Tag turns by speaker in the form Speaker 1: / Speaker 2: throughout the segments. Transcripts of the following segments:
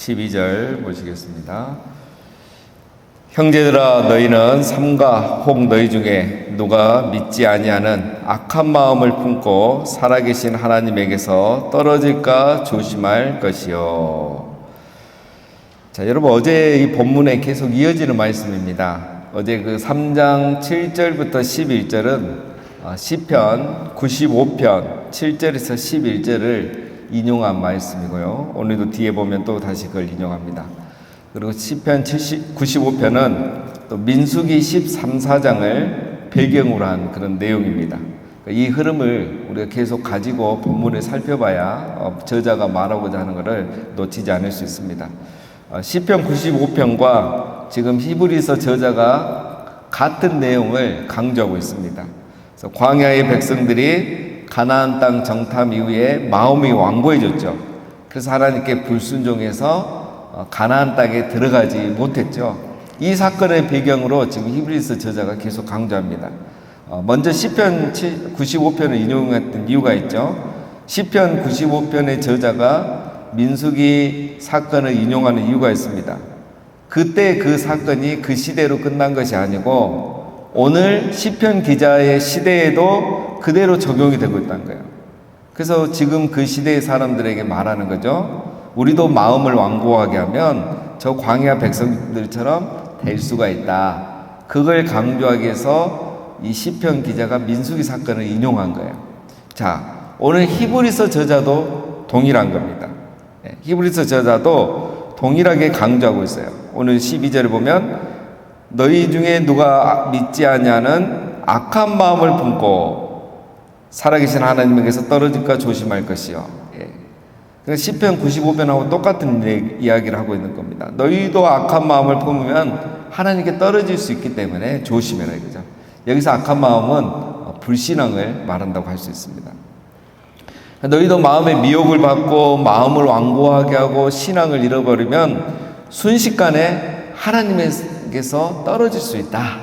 Speaker 1: 12절 보시겠습니다. 형제들아, 너희는 삼가 혹 너희 중에 누가 믿지 아니하는 악한 마음을 품고 살아계신 하나님에게서 떨어질까 조심할 것이요. 자, 여러분, 어제 이 본문에 계속 이어지는 말씀입니다. 어제 그 3장 7절부터 11절은 시편 95편 7절에서 11절을 인용한 말씀이고요. 오늘도 뒤에 보면 또 다시 그걸 인용합니다. 그리고 시편 95편은 또 민수기 13, 14장을 배경으로 한 그런 내용입니다. 이 흐름을 우리가 계속 가지고 본문을 살펴봐야 저자가 말하고자 하는 것을 놓치지 않을 수 있습니다. 시편 95편과 지금 히브리서 저자가 같은 내용을 강조하고 있습니다. 그래서 광야의 백성들이 가나안 땅 정탐 이후에 마음이 완고해졌죠. 그래서 하나님께 불순종해서 가나안 땅에 들어가지 못했죠. 이 사건의 배경으로 지금 히브리서 저자가 계속 강조합니다. 먼저 시편 95편을 인용했던 이유가 있죠. 시편 95편의 저자가 민수기 사건을 인용하는 이유가 있습니다. 그때 그 사건이 그 시대로 끝난 것이 아니고 오늘 시편 기자의 시대에도 그대로 적용이 되고 있다는 거예요. 그래서 지금 그 시대의 사람들에게 말하는 거죠. 우리도 마음을 완고하게 하면 저 광야 백성들처럼 될 수가 있다. 그걸 강조하기 위해서 이 시편 기자가 민수기 사건을 인용한 거예요. 자, 오늘 히브리서 저자도 동일한 겁니다. 히브리서 저자도 동일하게 강조하고 있어요. 오늘 12절을 보면 너희 중에 누가 믿지 아니하는 악한 마음을 품고 살아계신 하나님에게서 떨어질까 조심할 것이요. 시편 95편하고 똑같은 이야기를 하고 있는 겁니다. 너희도 악한 마음을 품으면 하나님께 떨어질 수 있기 때문에 조심해라 이거죠. 여기서 악한 마음은 불신앙을 말한다고 할 수 있습니다. 너희도 마음의 미혹을 받고 마음을 완고하게 하고 신앙을 잃어버리면 순식간에 하나님에게서 떨어질 수 있다.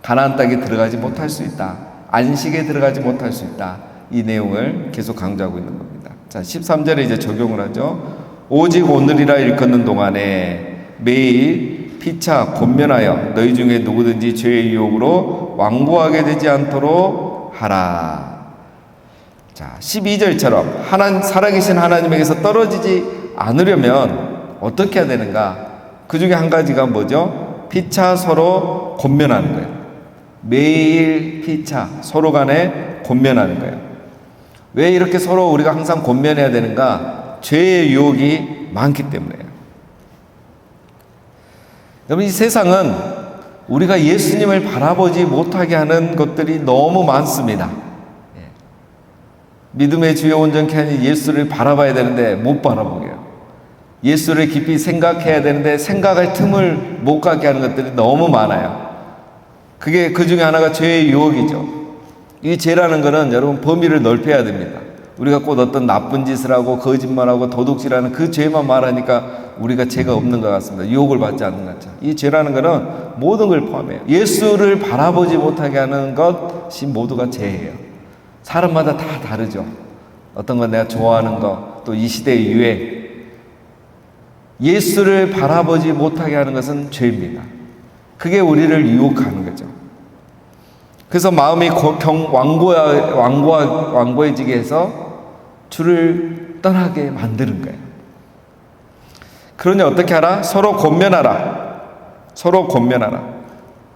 Speaker 1: 가나안 땅에 들어가지 못할 수 있다. 안식에 들어가지 못할 수 있다. 이 내용을 계속 강조하고 있는 겁니다. 자, 13절에 이제 적용을 하죠. 오직 오늘이라 일컫는 동안에 매일 피차 권면하여 너희 중에 누구든지 죄의 유혹으로 완고하게 되지 않도록 하라. 자, 12절처럼 살아계신 하나님에게서 떨어지지 않으려면 어떻게 해야 되는가? 그 중에 한 가지가 뭐죠? 피차 서로 권면하는 거예요. 매일 피차 서로 간에 권면하는 거예요. 왜 이렇게 서로 우리가 항상 권면해야 되는가? 죄의 유혹이 많기 때문에요. 여러분, 이 세상은 우리가 예수님을 바라보지 못하게 하는 것들이 너무 많습니다. 믿음의 주요 온전케 하니 예수를 바라봐야 되는데 못 바라보게요. 예수를 깊이 생각해야 되는데 생각할 틈을 못 갖게 하는 것들이 너무 많아요. 그게 그 중에 하나가 죄의 유혹이죠. 이 죄라는 것은 여러분 범위를 넓혀야 됩니다. 우리가 꼭 어떤 나쁜 짓을 하고 거짓말하고 도둑질하는 그 죄만 말하니까 우리가 죄가 없는 것 같습니다. 유혹을 받지 않는 것 같죠. 이 죄라는 것은 모든 걸 포함해요. 예수를 바라보지 못하게 하는 것이 모두가 죄예요. 사람마다 다 다르죠. 어떤 건 내가 좋아하는 것, 또 이 시대의 유행. 예수를 바라보지 못하게 하는 것은 죄입니다. 그게 우리를 유혹하는 거죠. 그래서 마음이 완고해지게 해서 주를 떠나게 만드는 거예요. 그러니 어떻게 하라? 서로 권면하라. 서로 권면하라.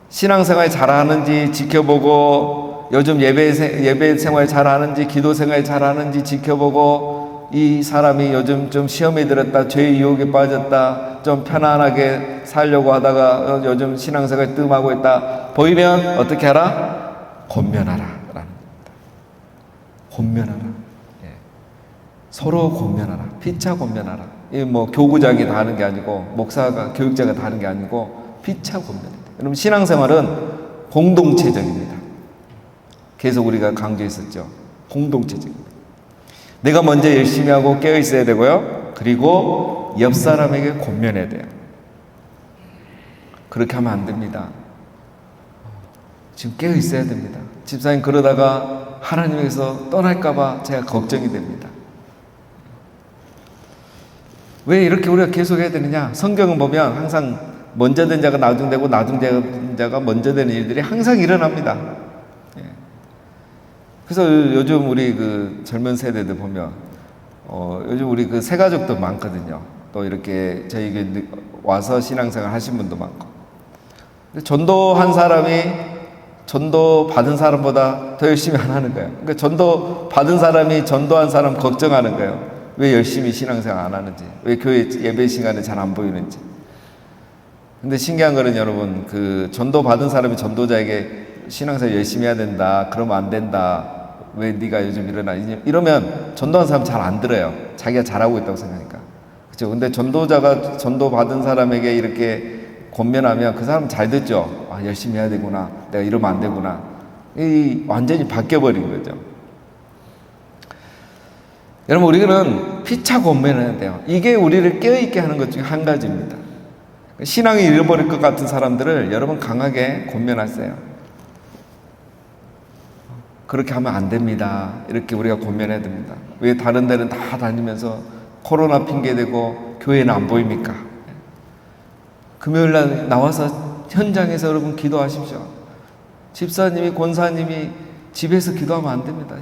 Speaker 1: 신앙생활 잘하는지 지켜보고, 요즘 예배 생활 잘하는지, 기도 생활 잘하는지 지켜보고, 이 사람이 요즘 좀 시험에 들었다, 죄의 유혹에 빠졌다, 좀 편안하게 살려고 하다가 요즘 신앙생활 뜸하고 있다 보이면 어떻게 하라? 권면하라 라는 겁니다. 권면하라. 서로 권면하라. 피차 권면하라. 이 뭐 교구장이 다 하는 게 아니고 목사가 교육자가 다 하는 게 아니고 피차 권면합니다. 여러분, 신앙생활은 공동체적입니다. 계속 우리가 강조했었죠. 공동체적입니다. 내가 먼저 열심히 하고 깨어 있어야 되고요. 그리고 옆 사람에게 권면해야 돼요. 그렇게 하면 안 됩니다. 지금 깨어 있어야 됩니다. 집사님 그러다가 하나님에게서 떠날까봐 제가 걱정이 됩니다. 왜 이렇게 우리가 계속 해야 되느냐? 성경은 보면 항상 먼저 된 자가 나중되고 나중된 자가 먼저 되는 일들이 항상 일어납니다. 예. 그래서 요즘 우리 그 젊은 세대들 보면 요즘 우리 그 새가족도 많거든요. 또 이렇게 저희 와서 신앙생활 하신 분도 많고. 전도한 사람이 전도 받은 사람보다 더 열심히 안 하는 거예요. 그러니까 전도 받은 사람이 전도한 사람 걱정하는 거예요. 왜 열심히 신앙생활 안 하는지, 왜 교회 예배 시간에 잘 안 보이는지. 근데 신기한 거는 여러분, 그 전도 받은 사람이 전도자에게 신앙생활 열심히 해야 된다, 그러면 안 된다, 왜 네가 요즘 일어나, 이러면 전도한 사람 잘 안 들어요. 자기가 잘하고 있다고 생각하니까. 그렇죠? 근데 전도자가 전도 받은 사람에게 이렇게 권면하면 그 사람은 잘 듣죠. 아, 열심히 해야 되구나, 내가 이러면 안 되구나. 완전히 바뀌어버린 거죠. 여러분, 우리는 피차 권면해야 돼요. 이게 우리를 깨어있게 하는 것 중에 한 가지입니다. 신앙이 잃어버릴 것 같은 사람들을 여러분 강하게 권면하세요. 그렇게 하면 안 됩니다. 이렇게 우리가 권면해야 됩니다. 왜 다른 데는 다 다니면서 코로나 핑계대고 교회는 안 보입니까? 금요일날 나와서 현장에서 여러분 기도하십시오. 집사님이, 권사님이 집에서 기도하면 안 됩니다.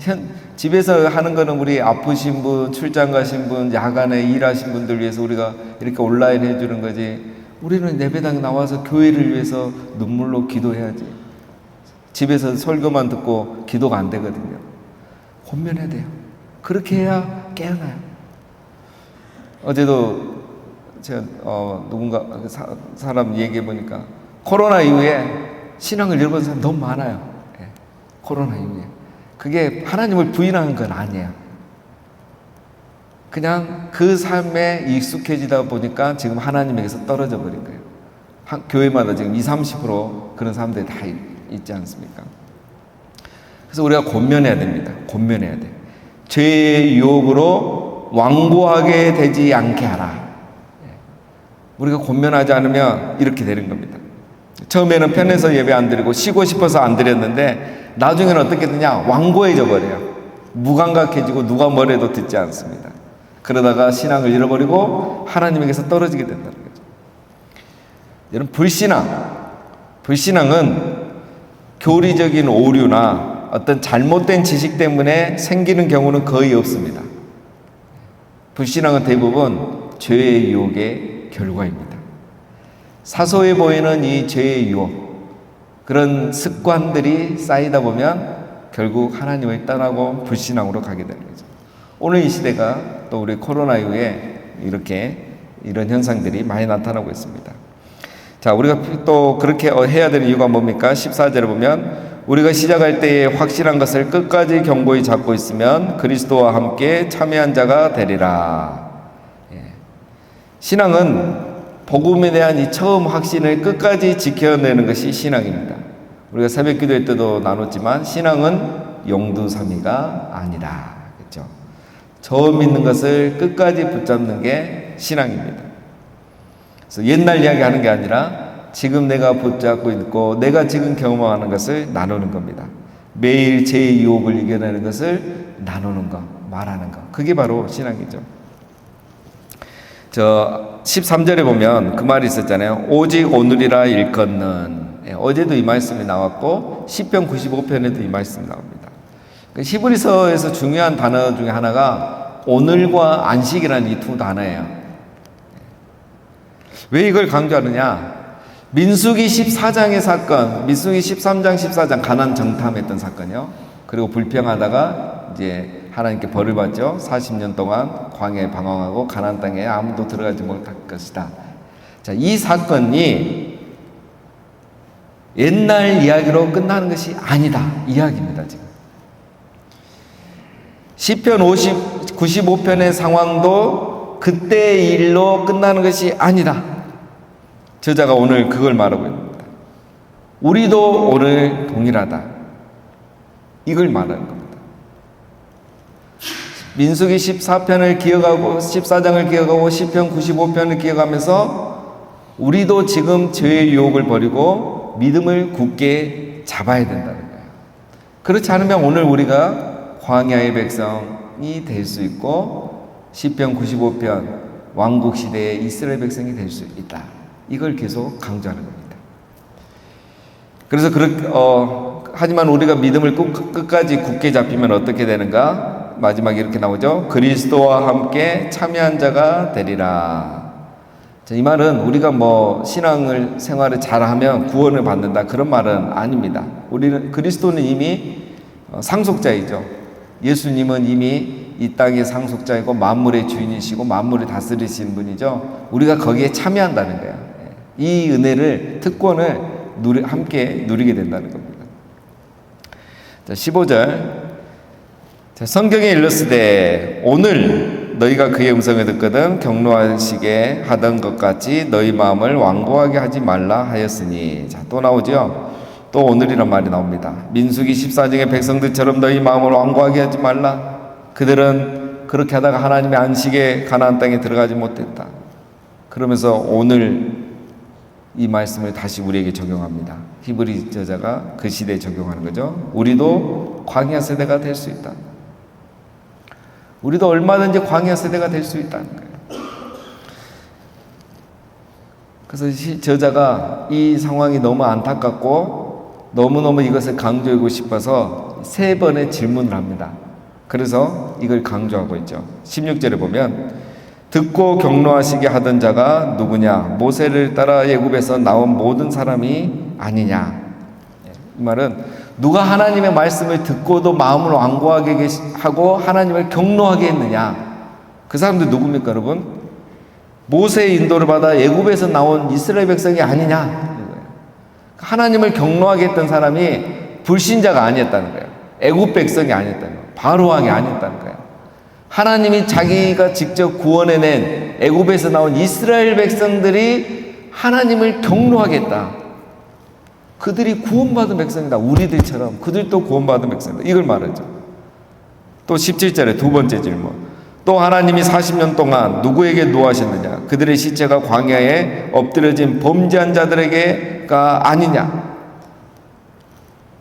Speaker 1: 집에서 하는 거는 우리 아프신 분, 출장 가신 분, 야간에 일하신 분들 위해서 우리가 이렇게 온라인 해주는 거지. 우리는 예배당 나와서 교회를 위해서 눈물로 기도해야지. 집에서 설교만 듣고 기도가 안 되거든요. 권면해야 돼요. 그렇게 해야 깨어나요. 어제도 제가 누군가 사람 얘기해 보니까 코로나 이후에 신앙을 잃어버린 사람 너무 많아요. 예. 코로나 이후에. 그게 하나님을 부인하는 건 아니에요. 그냥 그 삶에 익숙해지다 보니까 지금 하나님에게서 떨어져 버린 거예요. 교회마다 지금 20-30% 그런 사람들이 다 있지 않습니까? 그래서 우리가 권면해야 됩니다. 권면해야 돼. 죄의 유혹으로 완고하게 되지 않게 하라. 우리가 권면하지 않으면 이렇게 되는 겁니다. 처음에는 편해서 예배 안 드리고 쉬고 싶어서 안 드렸는데 나중에는 어떻게 되냐? 완고해져 버려요. 무감각해지고 누가 뭐래도 듣지 않습니다. 그러다가 신앙을 잃어버리고 하나님에게서 떨어지게 된다는 거죠. 여러분, 불신앙은 교리적인 오류나 어떤 잘못된 지식 때문에 생기는 경우는 거의 없습니다. 불신앙은 대부분 죄의 유혹의 결과입니다. 사소해 보이는 이 죄의 유혹, 그런 습관들이 쌓이다 보면 결국 하나님을 떠나고 불신앙으로 가게 되는 거죠. 오늘 이 시대가 또 우리 코로나 이후에 이런 현상들이 많이 나타나고 있습니다. 자, 우리가 또 그렇게 해야 되는 이유가 뭡니까? 14절에 보면 우리가 시작할 때에 확실한 것을 끝까지 견고히 잡고 있으면 그리스도와 함께 참여한 자가 되리라. 신앙은 복음에 대한 이 처음 확신을 끝까지 지켜내는 것이 신앙입니다. 우리가 새벽 기도회 때도 나눴지만 신앙은 용두사미가 아니다. 그렇죠? 처음 믿는 것을 끝까지 붙잡는 게 신앙입니다. 그래서 옛날 이야기 하는 게 아니라 지금 내가 붙잡고 있고 내가 지금 경험하는 것을 나누는 겁니다. 매일 제 유혹을 이겨내는 것을 나누는 것, 말하는 것. 그게 바로 신앙이죠. 13절에 보면 그 말이 있었잖아요. 오직 오늘이라 일컫는. 어제도 이 말씀이 나왔고 시편 95편에도 이 말씀이 나옵니다. 히브리서에서 중요한 단어 중에 하나가 오늘과 안식이라는 이 두 단어예요. 왜 이걸 강조하느냐? 민수기 14장의 사건, 민수기 13장, 14장 가나안 정탐했던 사건이요. 그리고 불평하다가 이제 하나님께 벌을 받죠. 40년 동안 광야에 방황하고 가나안 땅에 아무도 들어가지 못할 것이다. 자, 이 사건이 옛날 이야기로 끝나는 것이 아니다. 이야기입니다, 지금. 시편 95편의 상황도 그때의 일로 끝나는 것이 아니다. 저자가 오늘 그걸 말하고 있습니다. 우리도 오늘 동일하다. 이걸 말하는 겁니다. 민수기 14편을 기억하고 14장을 기억하고 시편 95편을 기억하면서 우리도 지금 죄의 유혹을 버리고 믿음을 굳게 잡아야 된다는 거예요. 그렇지 않으면 오늘 우리가 광야의 백성이 될 수 있고 시편 95편 왕국 시대의 이스라엘 백성이 될 수 있다. 이걸 계속 강조하는 겁니다. 그래서 하지만 우리가 믿음을 끝까지 굳게 잡히면 어떻게 되는가? 마지막에 이렇게 나오죠. 그리스도와 함께 참여한 자가 되리라. 자, 이 말은 우리가 신앙을 생활을 잘하면 구원을 받는다 그런 말은 아닙니다. 그리스도는 이미 상속자이죠. 예수님은 이미 이 땅의 상속자이고 만물의 주인이시고 만물을 다스리시는 분이죠. 우리가 거기에 참여한다는 거예요. 이 은혜를, 특권을 함께 누리게 된다는 겁니다. 자, 15절. 자, 성경에 일렀으되 오늘 너희가 그의 음성을 듣거든 경노하시게 하던 것 같이 너희 마음을 완고하게 하지 말라 하였으니. 자, 또 나오죠. 또 오늘이란 말이 나옵니다. 민수기 14장의 백성들처럼 너희 마음을 완고하게 하지 말라. 그들은 그렇게 하다가 하나님의 안식에 가나안 땅에 들어가지 못했다. 그러면서 오늘 이 말씀을 다시 우리에게 적용합니다. 히브리 저자가 그 시대에 적용하는 거죠. 우리도 광야 세대가 될 수 있다. 우리도 얼마든지 광야 세대가 될 수 있다는 거예요. 그래서 저자가 이 상황이 너무 안타깝고 너무너무 이것을 강조하고 싶어서 3번의 질문을 합니다. 그래서 이걸 강조하고 있죠. 16절에 보면 듣고 경노하시게 하던 자가 누구냐? 모세를 따라 애굽에서 나온 모든 사람이 아니냐? 이 말은 누가 하나님의 말씀을 듣고도 마음을 완고하게 하고 하나님을 경노하게 했느냐? 그 사람들 누굽니까, 여러분? 모세의 인도를 받아 애굽에서 나온 이스라엘 백성이 아니냐? 하나님을 경노하게 했던 사람이 불신자가 아니었다는 거예요. 애굽 백성이 아니었다는 거예요. 바로 왕이 아니었다는 거예요. 하나님이 자기가 직접 구원해낸 애굽에서 나온 이스라엘 백성들이 하나님을 경노하게 했다. 그들이 구원받은 백성이다. 우리들처럼 그들도 구원받은 백성이다. 이걸 말하죠. 또 17절에 두 번째 질문. 또 하나님이 40년 동안 누구에게 노하셨느냐? 그들의 시체가 광야에 엎드려진 범죄한 자들에게가 아니냐?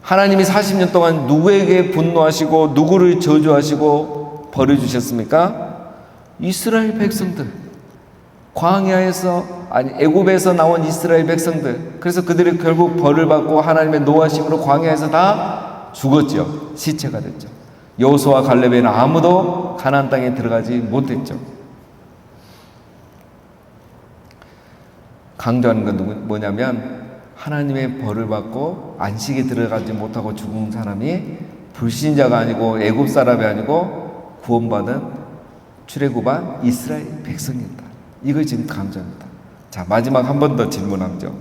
Speaker 1: 하나님이 40년 동안 누구에게 분노하시고 누구를 저주하시고 벌을 주셨습니까? 이스라엘 백성들. 애굽에서 나온 이스라엘 백성들. 그래서 그들이 결국 벌을 받고 하나님의 노하심으로 광야에서 다 죽었죠. 시체가 됐죠. 여호수아와 갈렙에는 아무도 가나안 땅에 들어가지 못했죠. 강조하는 건 뭐냐면 하나님의 벌을 받고 안식에 들어가지 못하고 죽은 사람이 불신자가 아니고 애굽 사람이 아니고 구원받은 출애굽한 이스라엘 백성이었다. 이걸 지금 강조합니다. 자, 마지막 한 번 더 질문하죠.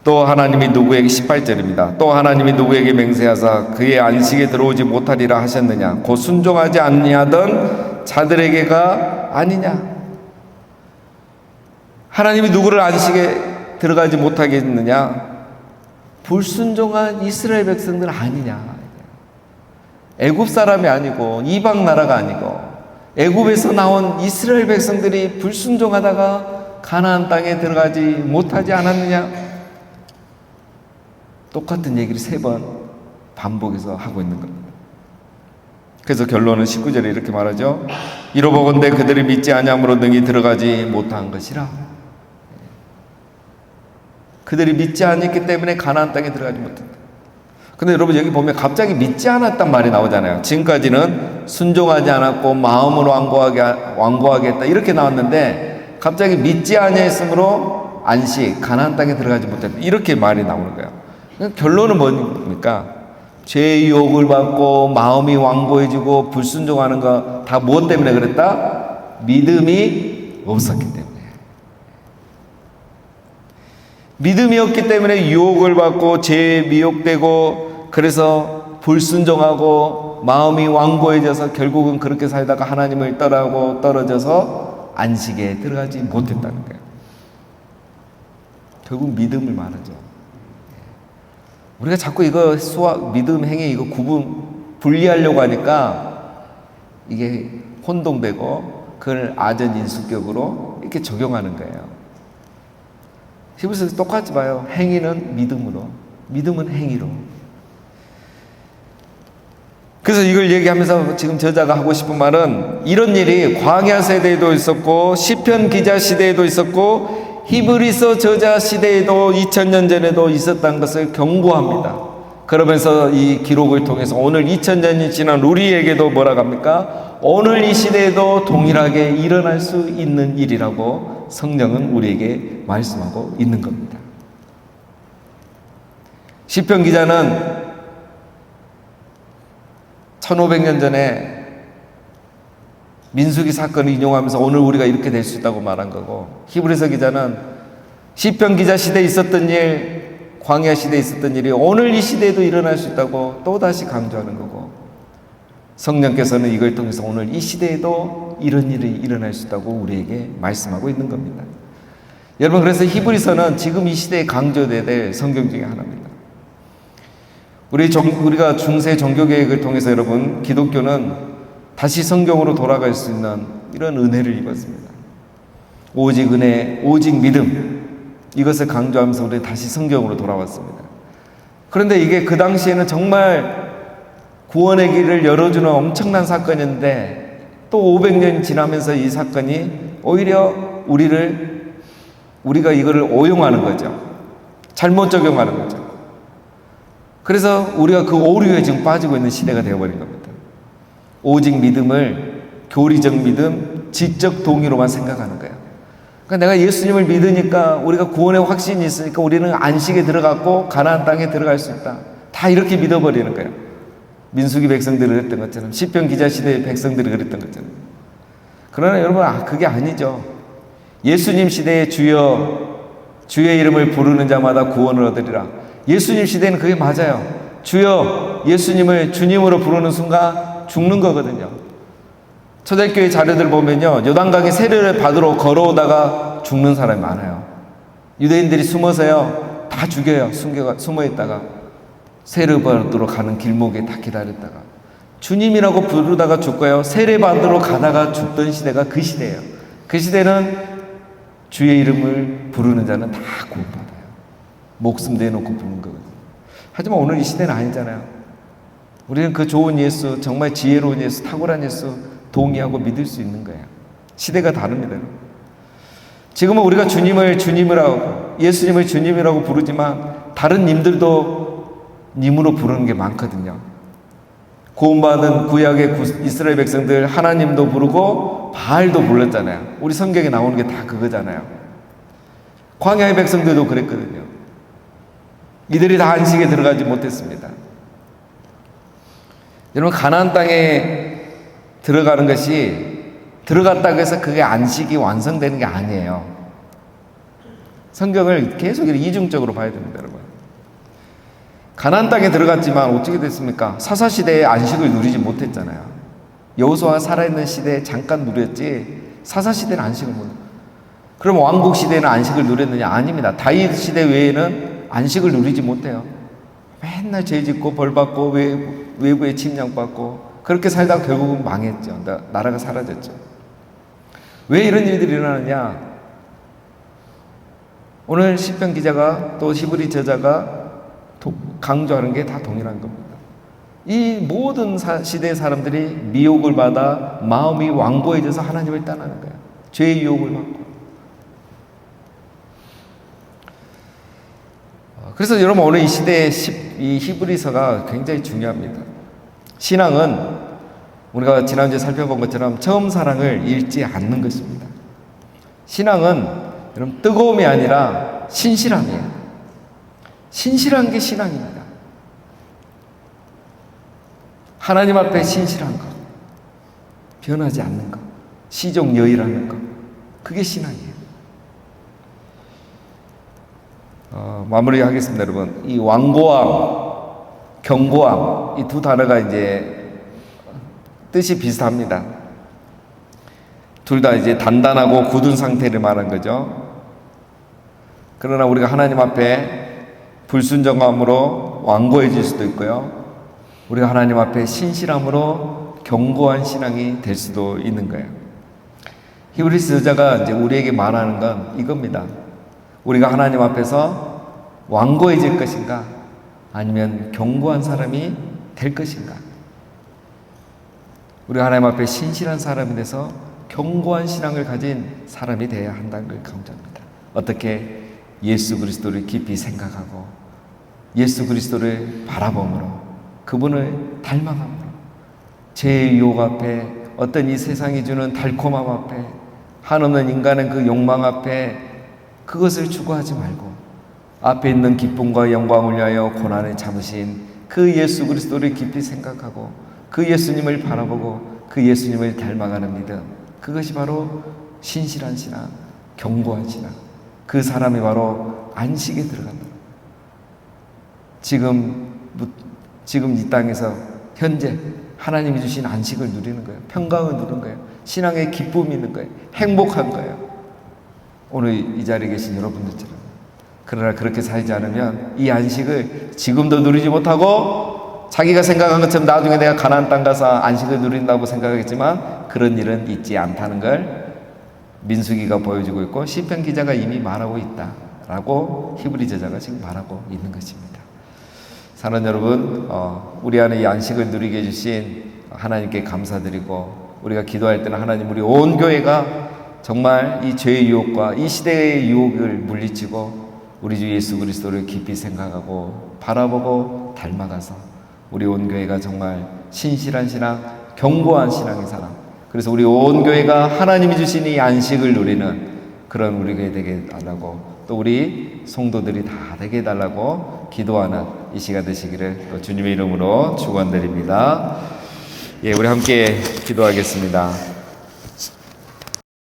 Speaker 1: 또 하나님이 누구에게 18절입니다. 또 하나님이 누구에게 맹세하사 그의 안식에 들어오지 못하리라 하셨느냐? 곧 순종하지 아니하던 자들에게가 아니냐? 하나님이 누구를 안식에 들어가지 못하게 했느냐? 불순종한 이스라엘 백성들 아니냐? 애굽 사람이 아니고 이방 나라가 아니고 애굽에서 나온 이스라엘 백성들이 불순종하다가 가나안 땅에 들어가지 못하지 않았느냐? 똑같은 얘기를 3번 반복해서 하고 있는 겁니다. 그래서 결론은 19절에 이렇게 말하죠. 이로보건대 그들이 믿지 아니함으로 능히 들어가지 못한 것이라. 그들이 믿지 않았기 때문에 가나안 땅에 들어가지 못했다. 근데 여러분 여기 보면 갑자기 믿지 않았단 말이 나오잖아요. 지금까지는 순종하지 않았고 마음으로 완고하게 했다 이렇게 나왔는데 갑자기 믿지 아니했으므로 안식 가나안 땅에 들어가지 못했다 이렇게 말이 나오는 거예요. 결론은 뭡니까? 죄의 유혹을 받고 마음이 완고해지고 불순종하는 거 다 무엇 때문에 그랬다? 믿음이 없었기 때문에. 믿음이 없기 때문에 유혹을 받고 죄에 미혹되고 그래서 불순종하고 마음이 완고해져서 결국은 그렇게 살다가 하나님을 떠나고 떨어져서 안식에 들어가지 못했다는 거예요. 결국 믿음을 말하죠. 우리가 자꾸 이거 믿음, 행위 이거 분리하려고 하니까 이게 혼동되고 그걸 아전인수격으로 이렇게 적용하는 거예요. 히브리서에서 똑같이 봐요. 행위는 믿음으로, 믿음은 행위로. 그래서 이걸 얘기하면서 지금 저자가 하고 싶은 말은 이런 일이 광야 세대에도 있었고 시편 기자 시대에도 있었고 히브리서 저자 시대에도 2000년 전에도 있었다는 것을 경고합니다. 그러면서 이 기록을 통해서 오늘 2000년이 지난 우리에게도 뭐라고 합니까? 오늘 이 시대에도 동일하게 일어날 수 있는 일이라고 성령은 우리에게 말씀하고 있는 겁니다. 시편 기자는 1500년 전에 민수기 사건을 인용하면서 오늘 우리가 이렇게 될 수 있다고 말한 거고, 히브리서 기자는 시편 기자 시대에 있었던 일, 광야 시대에 있었던 일이 오늘 이 시대에도 일어날 수 있다고 또다시 강조하는 거고, 성령께서는 이걸 통해서 오늘 이 시대에도 이런 일이 일어날 수 있다고 우리에게 말씀하고 있는 겁니다. 여러분, 그래서 히브리서는 지금 이 시대에 강조돼야 될 성경 중에 하나입니다. 우리가 중세 종교개혁을 통해서 여러분, 기독교는 다시 성경으로 돌아갈 수 있는 이런 은혜를 입었습니다. 오직 은혜, 오직 믿음, 이것을 강조하면서 우리 다시 성경으로 돌아왔습니다. 그런데 이게 그 당시에는 정말 구원의 길을 열어주는 엄청난 사건인데, 또 500년 지나면서 이 사건이 오히려 우리가 이거를 오용하는 거죠. 잘못 적용하는 거죠. 그래서 우리가 그 오류에 지금 빠지고 있는 시대가 되어버린 겁니다. 오직 믿음을 교리적 믿음, 지적 동의로만 생각하는 거예요. 그러니까 내가 예수님을 믿으니까, 우리가 구원의 확신이 있으니까 우리는 안식에 들어갔고 가나안 땅에 들어갈 수 있다. 다 이렇게 믿어버리는 거예요. 민수기 백성들이 그랬던 것처럼, 시편 기자 시대의 백성들이 그랬던 것처럼. 그러나 여러분, 그게 아니죠. 예수님 시대에 주의 이름을 부르는 자마다 구원을 얻으리라. 예수님 시대는 그게 맞아요. 주여, 예수님을 주님으로 부르는 순간 죽는 거거든요. 초대교회 자료들 보면요, 요단강에 세례를 받으러 걸어오다가 죽는 사람이 많아요. 유대인들이 숨어서요, 다 죽여요. 숨어 있다가 세례 받으러 가는 길목에 다 기다렸다가, 주님이라고 부르다가 죽고요, 세례 받으러 가다가 죽던 시대가 그 시대예요. 그 시대는 주의 이름을 부르는 자는 다 구원받아요. 목숨 내놓고 부르는 거거든요. 하지만 오늘 이 시대는 아니잖아요. 우리는 그 좋은 예수, 정말 지혜로운 예수, 탁월한 예수 동의하고 믿을 수 있는 거예요. 시대가 다릅니다. 지금은 우리가 주님을 주님이라고, 예수님을 주님이라고 부르지만 다른 님들도 님으로 부르는 게 많거든요. 구원받은 구약의 이스라엘 백성들 하나님도 부르고 바알도 불렀잖아요. 우리 성경에 나오는 게 다 그거잖아요. 광야의 백성들도 그랬거든요. 이들이 다 안식에 들어가지 못했습니다. 여러분, 가나안 땅에 들어가는 것이, 들어갔다고 해서 그게 안식이 완성되는 게 아니에요. 성경을 계속 이중적으로 봐야 됩니다, 여러분. 가나안 땅에 들어갔지만 어떻게 됐습니까? 사사시대에 안식을 누리지 못했잖아요. 여호수아 살아있는 시대에 잠깐 누렸지, 사사시대는 안식을 못 누렸어요. 그럼 왕국시대는 안식을 누렸느냐? 아닙니다. 다윗 시대 외에는 안식을 누리지 못해요. 맨날 죄짓고 벌받고 외부에 침략받고 그렇게 살다가 결국은 망했죠. 나라가 사라졌죠. 왜 이런 일들이 일어나느냐? 오늘 시편 기자가 또 히브리 저자가 강조하는 게 다 동일한 겁니다. 이 모든 시대의 사람들이 미혹을 받아 마음이 완고해져서 하나님을 떠나는 거예요. 죄의 유혹을 받고. 그래서 여러분, 오늘 이 시대의 이 히브리서가 굉장히 중요합니다. 신앙은 우리가 지난주에 살펴본 것처럼 처음 사랑을 잃지 않는 것입니다. 신앙은 여러분, 뜨거움이 아니라 신실함이에요. 신실한 게 신앙입니다. 하나님 앞에 신실한 것, 변하지 않는 것, 시종여일하는 것, 그게 신앙이에요. 마무리하겠습니다, 여러분. 이 완고함, 견고함, 이 두 단어가 이제 뜻이 비슷합니다. 둘 다 이제 단단하고 굳은 상태를 말한 거죠. 그러나 우리가 하나님 앞에 불순종함으로 완고해질 수도 있고요, 우리가 하나님 앞에 신실함으로 견고한 신앙이 될 수도 있는 거예요. 히브리서 저자가 이제 우리에게 말하는 건 이겁니다. 우리가 하나님 앞에서 완고해질 것인가, 아니면 견고한 사람이 될 것인가. 우리가 하나님 앞에 신실한 사람이 돼서 견고한 신앙을 가진 사람이 되어야 한다는 걸 강조합니다. 어떻게? 예수 그리스도를 깊이 생각하고 예수 그리스도를 바라봄으로, 그분을 닮아감으로, 죄의 유혹 앞에, 어떤 이 세상이 주는 달콤함 앞에, 한없는 인간의 그 욕망 앞에 그것을 추구하지 말고 앞에 있는 기쁨과 영광을 위하여 고난을 참으신 그 예수 그리스도를 깊이 생각하고 그 예수님을 바라보고 그 예수님을 닮아가는 믿음, 그것이 바로 신실한 신앙, 견고한 신앙, 그 사람이 바로 안식에 들어간다. 지금 이 땅에서 현재 하나님이 주신 안식을 누리는 거예요. 평강을 누리는 거예요. 신앙의 기쁨이 있는 거예요. 행복한 거예요. 오늘 이 자리에 계신 여러분들처럼. 그러나 그렇게 살지 않으면 이 안식을 지금도 누리지 못하고 자기가 생각한 것처럼 나중에 내가 가나안 땅 가서 안식을 누린다고 생각하겠지만 그런 일은 있지 않다는 걸 민수기가 보여주고 있고 시편 기자가 이미 말하고 있다라고 히브리 저자가 지금 말하고 있는 것입니다. 사랑하는 여러분, 우리 안에 이 안식을 누리게 해주신 하나님께 감사드리고, 우리가 기도할 때는 하나님, 우리 온 교회가 정말 이 죄의 유혹과 이 시대의 유혹을 물리치고 우리 주 예수 그리스도를 깊이 생각하고 바라보고 닮아가서 우리 온 교회가 정말 신실한 신앙, 견고한 신앙의 사람, 그래서 우리 온 교회가 하나님이 주신 이 안식을 누리는 그런 우리 교회 되게 해달라고, 또 우리 성도들이 다 되게 해달라고 기도하는 이 시간 되시기를 또 주님의 이름으로 축원드립니다. 예, 우리 함께 기도하겠습니다.